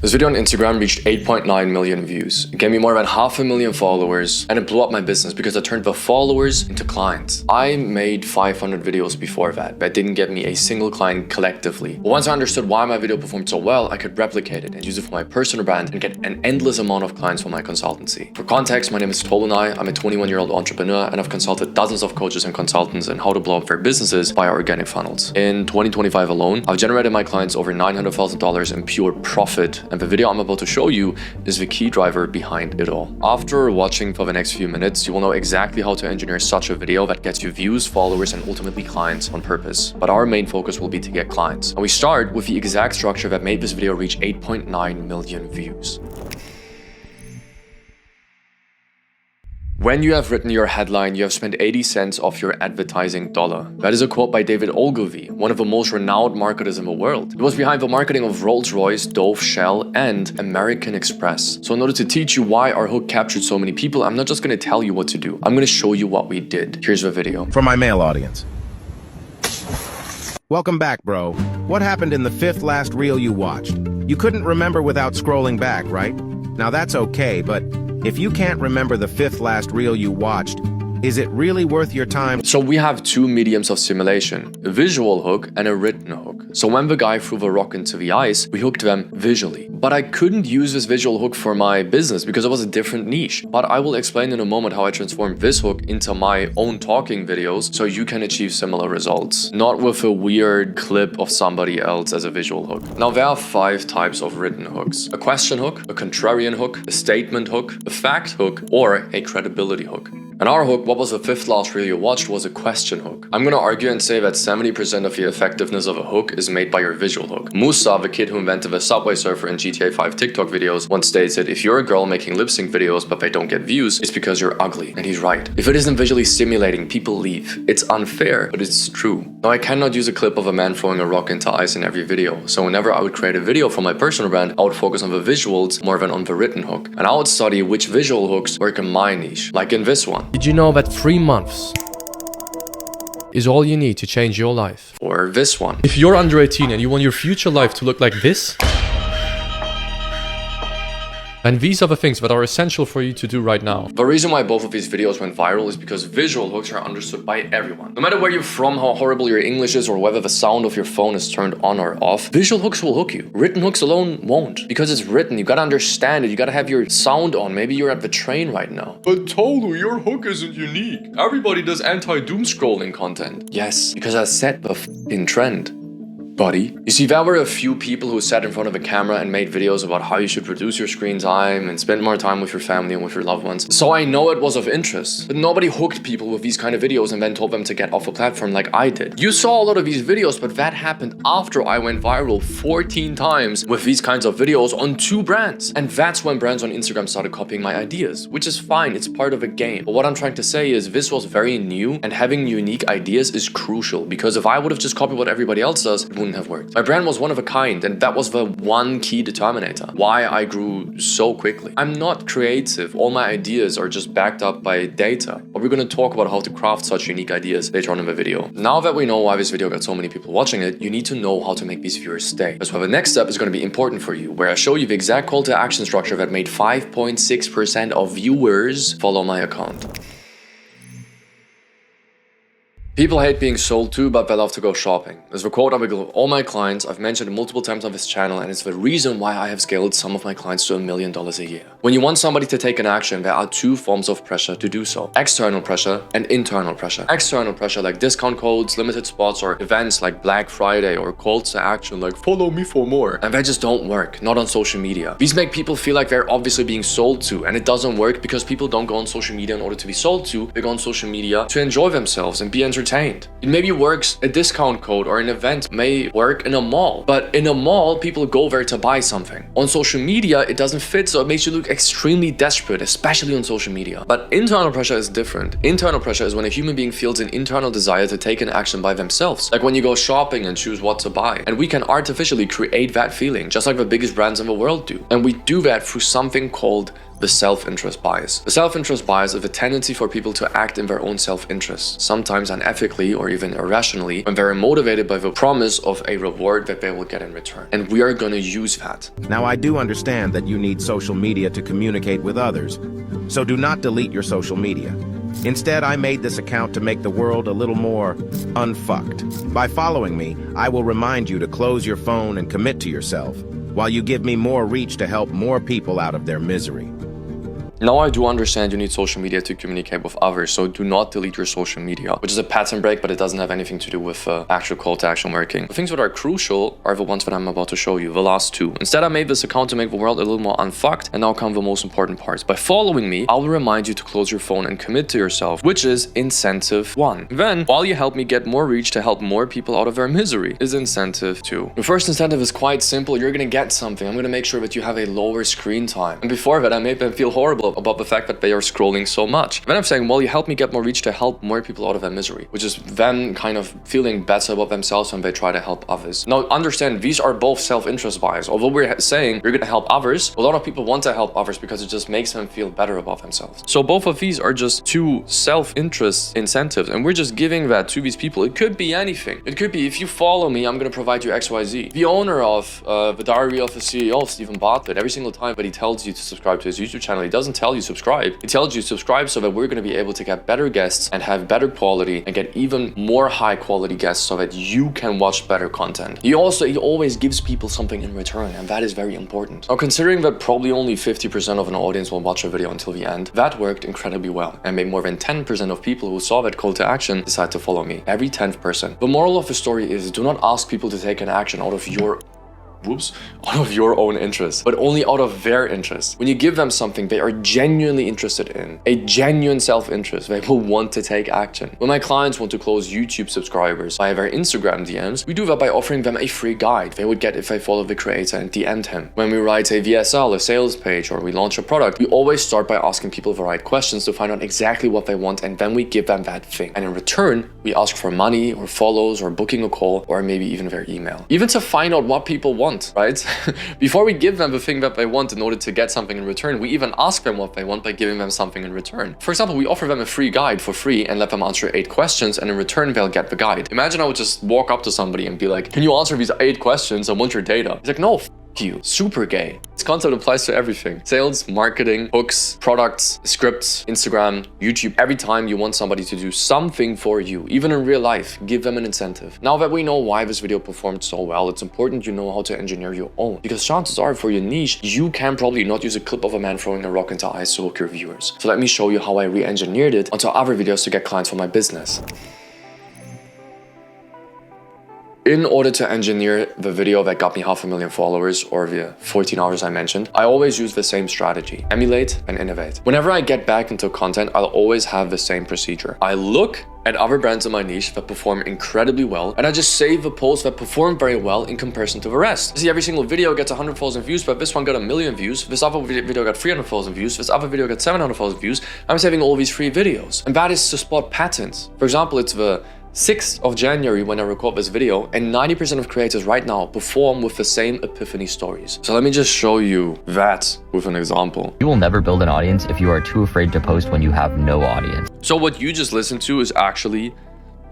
This video on Instagram reached 8.9 million views. It gave me more than 500,000 followers, and it blew up my business because I turned the followers into clients. I made 500 videos before that didn't get me a single client collectively. But once I understood why my video performed so well, I could replicate it and use it for my personal brand and get an endless amount of clients for my consultancy. For context, my name is Tolunai. I'm a 21-year-old entrepreneur, and I've consulted dozens of coaches and consultants on how to blow up their businesses via organic funnels. In 2025 alone, I've generated my clients over $900,000 in pure profit, and the video I'm about to show you is the key driver behind it all. After watching for the next few minutes, you will know exactly how to engineer such a video that gets you views, followers, and ultimately clients on purpose. But our main focus will be to get clients. And we start with the exact structure that made this video reach 8.9 million views. When you have written your headline, you have spent 80 cents off your advertising dollar. That is a quote by David Ogilvy, one of the most renowned marketers in the world. He was behind the marketing of Rolls-Royce, Dove, Shell, and American Express. So in order to teach you why our hook captured so many people, I'm not just going to tell you what to do. I'm going to show you what we did. Here's the video. For my male audience. Welcome back, bro. What happened in the fifth last reel you watched? You couldn't remember without scrolling back, right? Now that's okay, but if you can't remember the fifth last reel you watched, is it really worth your time? So we have two mediums of simulation, a visual hook and a written hook. So when the guy threw the rock into the ice, we hooked them visually. But I couldn't use this visual hook for my business because it was a different niche. But I will explain in a moment how I transformed this hook into my own talking videos so you can achieve similar results. Not with a weird clip of somebody else as a visual hook. Now there are 5 types of written hooks. A question hook, a contrarian hook, a statement hook, a fact hook, or a credibility hook. And our hook, what was the fifth last reel you watched, was a question hook. I'm gonna argue and say that 70% of the effectiveness of a hook is made by your visual hook. Musa, the kid who invented the Subway Surfer in GTA 5 TikTok videos, once stated, if you're a girl making lip sync videos but they don't get views, it's because you're ugly. And he's right. If it isn't visually stimulating, people leave. It's unfair, but it's true. Now I cannot use a clip of a man throwing a rock into ice in every video. So whenever I would create a video for my personal brand, I would focus on the visuals more than on the written hook. And I would study which visual hooks work in my niche, like in this one. Did you know that 3 months is all you need to change your life? Or this one. If you're under 18 and you want your future life to look like this, and these are the things that are essential for you to do right now. The reason why both of these videos went viral is because visual hooks are understood by everyone. No matter where you're from, how horrible your English is, or whether the sound of your phone is turned on or off, visual hooks will hook you. Written hooks alone won't. Because it's written, you gotta understand it, you gotta have your sound on. Maybe you're at the train right now. But Tolu, your hook isn't unique. Everybody does anti-doom scrolling content. Yes, because I set the f***ing trend. Buddy. You see, there were a few people who sat in front of a camera and made videos about how you should reduce your screen time and spend more time with your family and with your loved ones. So I know it was of interest, but nobody hooked people with these kind of videos and then told them to get off the platform like I did. You saw a lot of these videos, but that happened after I went viral 14 times with these kinds of videos on 2 brands. And that's when brands on Instagram started copying my ideas, which is fine, it's part of a game. But what I'm trying to say is this was very new, and having unique ideas is crucial, because if I would have just copied what everybody else does, it wouldn't have worked. My brand was one of a kind, and that was the one key determinator why I grew so quickly. I'm not creative. All my ideas are just backed up by data. But we're going to talk about how to craft such unique ideas later on in the video. Now that we know why this video got so many people watching it, you need to know how to make these viewers stay. That's why the next step is going to be important for you, where I show you the exact call to action structure that made 5.6% of viewers follow my account. People hate being sold to, but they love to go shopping. There's the quote I will give all my clients. I've mentioned it multiple times on this channel, and it's the reason why I have scaled some of my clients to $1 million a year. When you want somebody to take an action, there are 2 forms of pressure to do so. External pressure and internal pressure. External pressure like discount codes, limited spots, or events like Black Friday, or calls to action like follow me for more. And they just don't work, not on social media. These make people feel like they're obviously being sold to, and it doesn't work because people don't go on social media in order to be sold to. They go on social media to enjoy themselves and be entertained. It maybe works, a discount code or an event may work in a mall, but in a mall, people go there to buy something. On social media, it doesn't fit, so it makes you look extremely desperate, especially on social media. But internal pressure is different. Internal pressure is when a human being feels an internal desire to take an action by themselves, like when you go shopping and choose what to buy. And we can artificially create that feeling, just like the biggest brands in the world do. And we do that through something called the self-interest bias. The self-interest bias is a tendency for people to act in their own self-interest, sometimes unethically or even irrationally, when they're motivated by the promise of a reward that they will get in return. And we are gonna use that. Now, I do understand that you need social media to communicate with others, so do not delete your social media. Instead, I made this account to make the world a little more unfucked. By following me, I will remind you to close your phone and commit to yourself, while you give me more reach to help more people out of their misery. Now I do understand you need social media to communicate with others, so do not delete your social media, which is a pattern break, but it doesn't have anything to do with actual call to action working. The things that are crucial are the ones that I'm about to show you, the last two. Instead, I made this account to make the world a little more unfucked, and now come the most important parts. By following me, I will remind you to close your phone and commit to yourself, which is incentive 1. Then, while you help me get more reach to help more people out of their misery, is incentive 2. The first incentive is quite simple. You're gonna get something. I'm gonna make sure that you have a lower screen time. And before that, I made them feel horrible about the fact that they are scrolling so much. Then I'm saying, well, you help me get more reach to help more people out of their misery, which is them kind of feeling better about themselves when they try to help others. Now, understand, these are both self-interest bias. Although we're saying you're going to help others, a lot of people want to help others because it just makes them feel better about themselves. So both of these are just two self-interest incentives, and we're just giving that to these people. It could be anything. It could be, if you follow me, I'm going to provide you XYZ. The owner of the Diary of the CEO, Stephen Bartlett, every single time that he tells you to subscribe to his YouTube channel, he doesn't tell you subscribe. He tells you subscribe so that we're going to be able to get better guests and have better quality and get even more high quality guests so that you can watch better content. He always gives people something in return, and that is very important. Now, considering that probably only 50% of an audience will watch a video until the end, that worked incredibly well and made more than 10% of people who saw that call to action decide to follow me. Every 10th person. The moral of the story is, do not ask people to take an action out of your own interest, but only out of their interest. When you give them something they are genuinely interested in, a genuine self-interest, they will want to take action. When my clients want to close YouTube subscribers via their Instagram DMs, we do that by offering them a free guide they would get if they follow the creator and DM'd him. When we write a VSL, a sales page, or we launch a product, we always start by asking people the right questions to find out exactly what they want, and then we give them that thing. And in return, we ask for money or follows or booking a call or maybe even their email. Even to find out what people want, right? Before we give them the thing that they want in order to get something in return, we even ask them what they want by giving them something in return. For example, we offer them a free guide for free and let them answer 8 questions, and in return they'll get the guide. Imagine I would just walk up to somebody and be like, can you answer these 8 questions? I want your data. He's like, no, you. Super gay. This concept applies to everything. Sales, marketing, hooks, products, scripts, Instagram, YouTube. Every time you want somebody to do something for you, even in real life, give them an incentive. Now that we know why this video performed so well, it's important you know how to engineer your own, because chances are for your niche, you can probably not use a clip of a man throwing a rock into ice to hook your viewers. So let me show you how I re-engineered it onto other videos to get clients for my business. In order to engineer the video that got me 500,000 followers, or the 14 hours I mentioned, I always use the same strategy: emulate and innovate. Whenever I get back into content, I'll always have the same procedure. I look at other brands in my niche that perform incredibly well, and I just save the posts that perform very well in comparison to the rest. See, every single video gets 100,000 views, but this one got 1 million views, this other video got 300,000 views, this other video got 700,000 views. I'm saving all these free videos. And that is to spot patterns. For example, it's the 6th of January when I record this video, and 90% of creators right now perform with the same epiphany stories. So let me just show you that with an example. You will never build an audience if you are too afraid to post when you have no audience. So what you just listened to is actually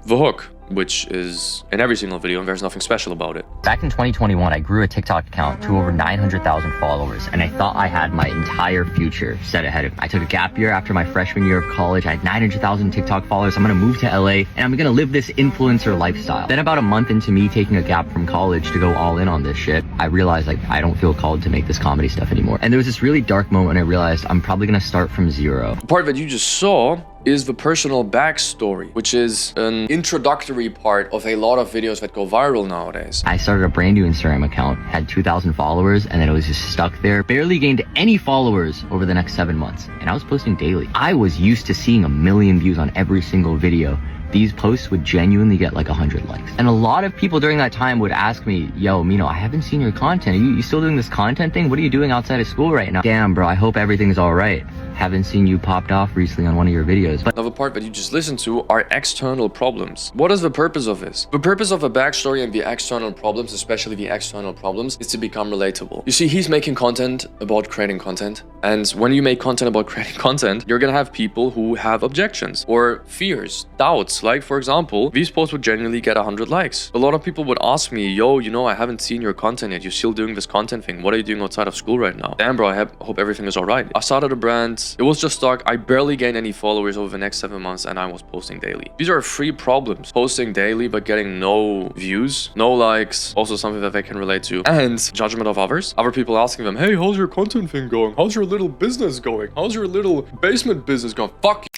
the hook, which is in every single video, and there's nothing special about it. Back in 2021, I grew a TikTok account to over 900,000 followers, and I thought I had my entire future set ahead of me. I took a gap year after my freshman year of college. I had 900,000 TikTok followers. I'm gonna move to LA, and I'm gonna live this influencer lifestyle. Then about a month into me taking a gap from college to go all in on this shit, I realized like I don't feel called to make this comedy stuff anymore. And there was this really dark moment when I realized I'm probably gonna start from zero. The part that you just saw is the personal backstory, which is an introductory part of a lot of videos that go viral nowadays. I started a brand new Instagram account, had 2,000 followers, and then it was just stuck there. Barely gained any followers over the next 7 months, and I was posting daily. I was used to seeing 1 million views on every single video these posts would genuinely get like 100 likes. And a lot of people during that time would ask me, yo, Mino, I haven't seen your content. Are you still doing this content thing? What are you doing outside of school right now? Damn, bro, I hope everything's all right. Haven't seen you popped off recently on one of your videos. But now the part that you just listened to are external problems. What is the purpose of this? The purpose of a backstory and the external problems, especially the external problems, is to become relatable. You see, he's making content about creating content. And when you make content about creating content, you're gonna have people who have objections or fears, doubts. Like, for example, these posts would genuinely get 100 likes. A lot of people would ask me, yo, you know, I haven't seen your content yet. You're still doing this content thing. What are you doing outside of school right now? Damn, bro, I hope everything is all right. I started a brand. It was just stuck. I barely gained any followers over the next 7 months and I was posting daily. These are free problems. Posting daily but getting no views, no likes, also something that they can relate to. And judgment of others. Other people asking them, hey, how's your content thing going? How's your little business going? How's your little basement business going? Fuck you.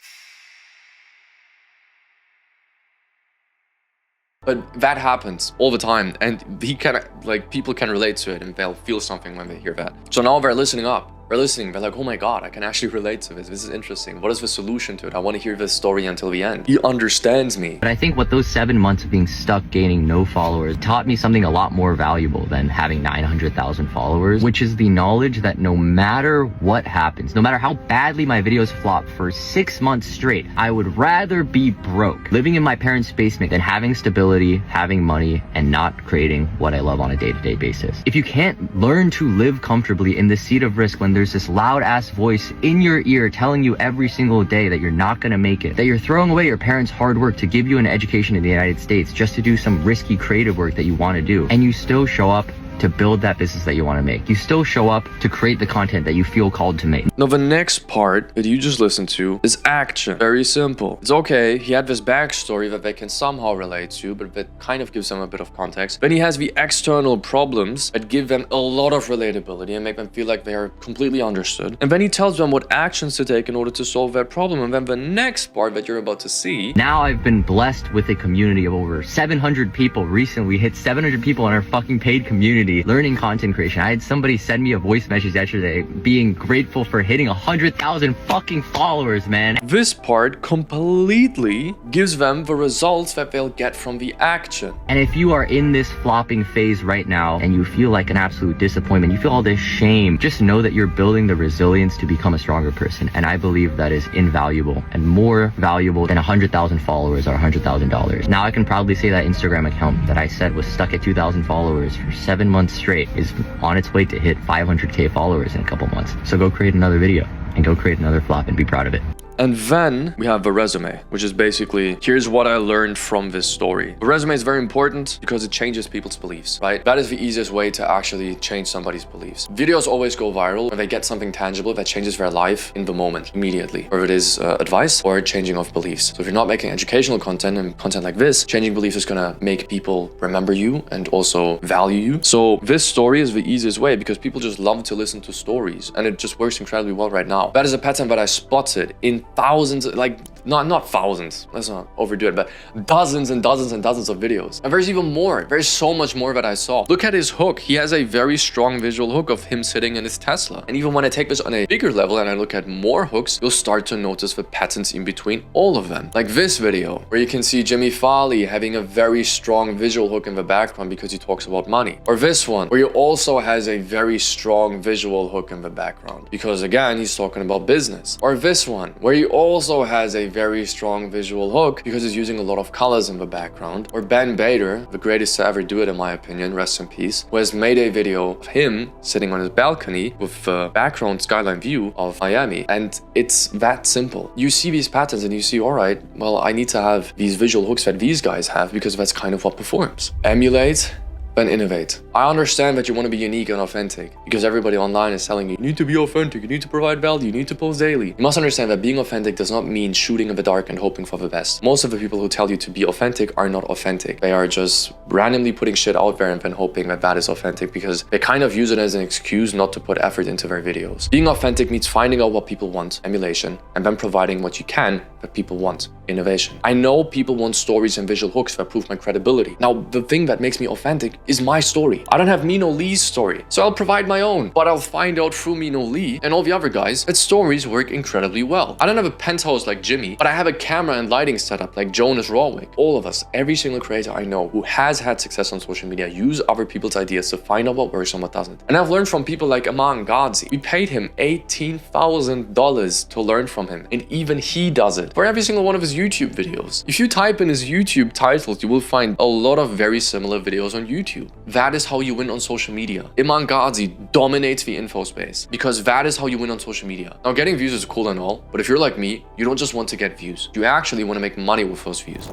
But that happens all the time, and people can relate to it and they'll feel something when they hear that. So now they're listening up. They're listening, they're like, oh my god, I can actually relate to this. This is interesting. What is the solution to it? I want to hear this story until the end. He understands me. I think what those 7 months of being stuck gaining no followers taught me something a lot more valuable than having 900,000 followers, which is the knowledge that no matter what happens, no matter how badly my videos flop for 6 months straight, I would rather be broke, living in my parents' basement, than having stability, having money, and not creating what I love on a day-to-day basis. If you can't learn to live comfortably in the seat of risk when there's this loud ass voice in your ear telling you every single day that you're not gonna make it, that you're throwing away your parents' hard work to give you an education in the United States just to do some risky creative work that you want to do, and you still show up to build that business that you want to make. You still show up to create the content that you feel called to make. Now the next part that you just listened to is action. Very simple. It's okay, he had this backstory that they can somehow relate to, but that kind of gives them a bit of context. Then he has the external problems that give them a lot of relatability and make them feel like they are completely understood. And then he tells them what actions to take in order to solve that problem. And then the next part that you're about to see. Now I've been blessed with a community of over 700 people. Recently, we hit 700 people in our fucking paid community learning content creation. I had somebody send me a voice message yesterday being grateful for hitting 100,000 fucking followers, man. This part completely gives them the results that they'll get from the action. And if you are in this flopping phase right now and you feel like an absolute disappointment, you feel all this shame, just know that you're building the resilience to become a stronger person. And I believe that is invaluable and more valuable than 100,000 followers or $100,000. Now I can proudly say that Instagram account that I said was stuck at 2,000 followers for 7 months straight is on its way to hit 500k followers in a couple months. So go create another video and go create another flop and be proud of it. And then we have the resume, which is basically, here's what I learned from this story. The resume is very important because it changes people's beliefs, right? That is the easiest way to actually change somebody's beliefs. Videos always go viral when they get something tangible that changes their life in the moment, immediately. Whether it is advice or changing of beliefs. So if you're not making educational content and content like this, changing beliefs is gonna make people remember you and also value you. So this story is the easiest way because people just love to listen to stories and it just works incredibly well right now. That is a pattern that I spotted in thousands, like not thousands, let's not overdo it, but dozens and dozens and dozens of videos. And there's even more. There's so much more that I saw. Look at his hook. He has a very strong visual hook of him sitting in his Tesla. And even when I take this on a bigger level and I look at more hooks, you'll start to notice the patterns in between all of them. Like this video, where you can see Jimmy Falley having a very strong visual hook in the background because he talks about money. Or this one, where he also has a very strong visual hook in the background because again, he's talking about business. Or this one, where he also has a very strong visual hook because he's using a lot of colors in the background. Or Ben Bader, the greatest to ever do it in my opinion, rest in peace, who has made a video of him sitting on his balcony with the background skyline view of Miami. And it's that simple. You see these patterns and you see, all right, well, I need to have these visual hooks that these guys have because that's kind of what performs. Emulate, then innovate. I understand that you want to be unique and authentic because everybody online is telling you, you need to be authentic, you need to provide value, you need to post daily. You must understand that being authentic does not mean shooting in the dark and hoping for the best. Most of the people who tell you to be authentic are not authentic. They are just randomly putting shit out there and then hoping that that is authentic because they kind of use it as an excuse not to put effort into their videos. Being authentic means finding out what people want, emulation, and then providing what you can that people want: innovation. I know people want stories and visual hooks that prove my credibility. Now, the thing that makes me authentic is my story. I don't have Mino Lee's story, so I'll provide my own. But I'll find out through Mino Lee and all the other guys that stories work incredibly well. I don't have a penthouse like Jimmy, but I have a camera and lighting setup like Jonas Rawwick. All of us, every single creator I know who has had success on social media, use other people's ideas to find out what works and what doesn't. And I've learned from people like Aman Ghazi. We paid him $18,000 to learn from him, and even he does it for every single one of his YouTube videos. If you type in his YouTube titles, you will find a lot of very similar videos on YouTube. That is how you win on social media. Iman Ghazi dominates the info space because that is how you win on social media. Now, getting views is cool and all, but if you're like me, you don't just want to get views. You actually want to make money with those views.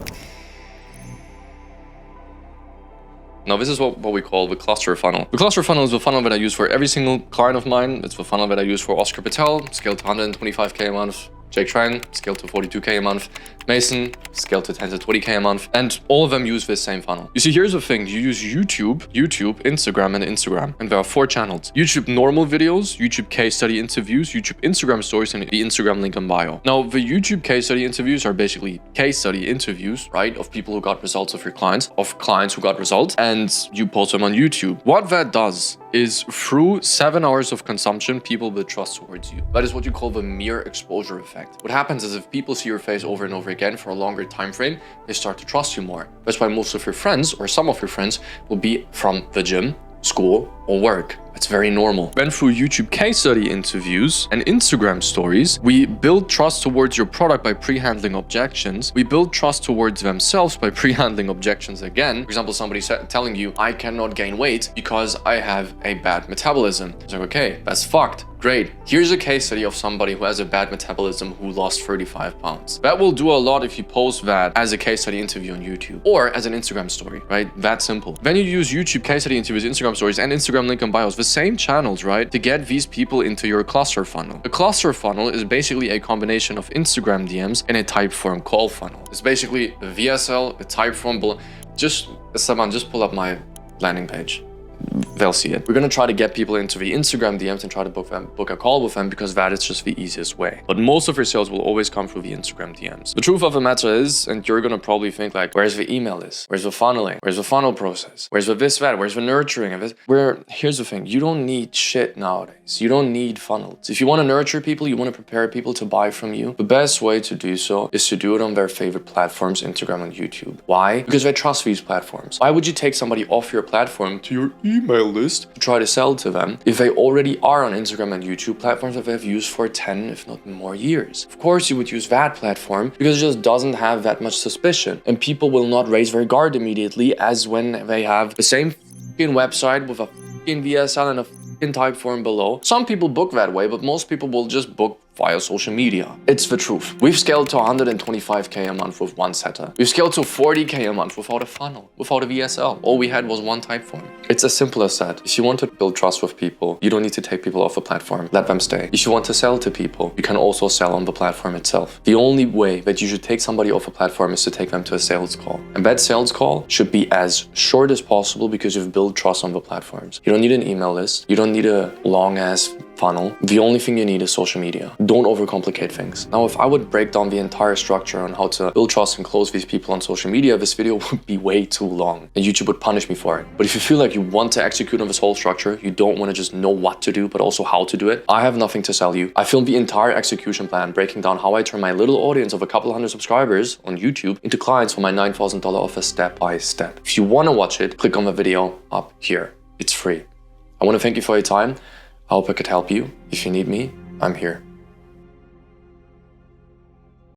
Now, this is what we call the cluster funnel. The cluster funnel is the funnel that I use for every single client of mine. It's the funnel that I use for Oscar Patel, scaled to 125K a month. Jake Trang, scaled to 42K a month. Mason, scaled to 10 to 20K a month. And all of them use this same funnel. You see, here's the thing. You use YouTube, Instagram, and Instagram. And there are 4 channels: YouTube normal videos, YouTube case study interviews, YouTube Instagram stories, and the Instagram link in bio. Now, the YouTube case study interviews are basically case study interviews, right? Of people who got results of your clients, of clients who got results, and you post them on YouTube. What that does is through 7 hours of consumption, people will trust towards you. That is what you call the mere exposure effect. What happens is if people see your face over and over again for a longer time frame, they start to trust you more. That's why most of your friends, or some of your friends, will be from the gym, school, or work. It's very normal. Then through YouTube case study interviews and Instagram stories, we build trust towards your product by pre-handling objections. We build trust towards themselves by pre-handling objections again. For example, somebody telling you, I cannot gain weight because I have a bad metabolism. It's like, okay, that's fucked. Great. Here's a case study of somebody who has a bad metabolism who lost 35 pounds. That will do a lot if you post that as a case study interview on YouTube or as an Instagram story, right? That simple. Then you use YouTube case study interviews, Instagram stories, and Instagram link in bios, the same channels, right? To get these people into your cluster funnel. A cluster funnel is basically a combination of Instagram DMs and a Typeform call funnel. It's basically a VSL, a Typeform. Just pull up my landing page. They'll see it. We're gonna try to get people into the Instagram DMs and try to book a call with them because that is just the easiest way. But most of your sales will always come through the Instagram DMs. The truth of the matter is, and you're gonna probably think like, where's the email list? Where's the funneling? Where's the funnel process? Where's the this, that? Where's the nurturing of it? Here's the thing, you don't need shit nowadays. You don't need funnels. If you wanna nurture people, you wanna prepare people to buy from you, the best way to do so is to do it on their favorite platforms, Instagram and YouTube. Why? Because they trust these platforms. Why would you take somebody off your platform to your email list to try to sell to them if they already are on Instagram and YouTube platforms that they've used for 10, if not more years? Of course, you would use that platform because it just doesn't have that much suspicion, and people will not raise their guard immediately as when they have the same website with a VSL and a Typeform below. Some people book that way, but most people will just book via social media. It's the truth. We've scaled to 125K a month with one setup. We've scaled to 40K a month without a funnel, without a VSL. All we had was one Typeform. It's as simple as that. If you want to build trust with people, you don't need to take people off the platform. Let them stay. If you want to sell to people, you can also sell on the platform itself. The only way that you should take somebody off a platform is to take them to a sales call. And that sales call should be as short as possible because you've built trust on the platforms. You don't need an email list. You don't need a long ass funnel. The only thing you need is social media. Don't overcomplicate things. Now, if I would break down the entire structure on how to build trust and close these people on social media, this video would be way too long and YouTube would punish me for it. But if you feel like you want to execute on this whole structure, you don't want to just know what to do, but also how to do it, I have nothing to sell you. I filmed the entire execution plan, breaking down how I turn my little audience of a couple hundred subscribers on YouTube into clients for my $9,000 offer step by step. If you want to watch it, click on the video up here. It's free. I want to thank you for your time. I hope I could help you. If you need me, I'm here.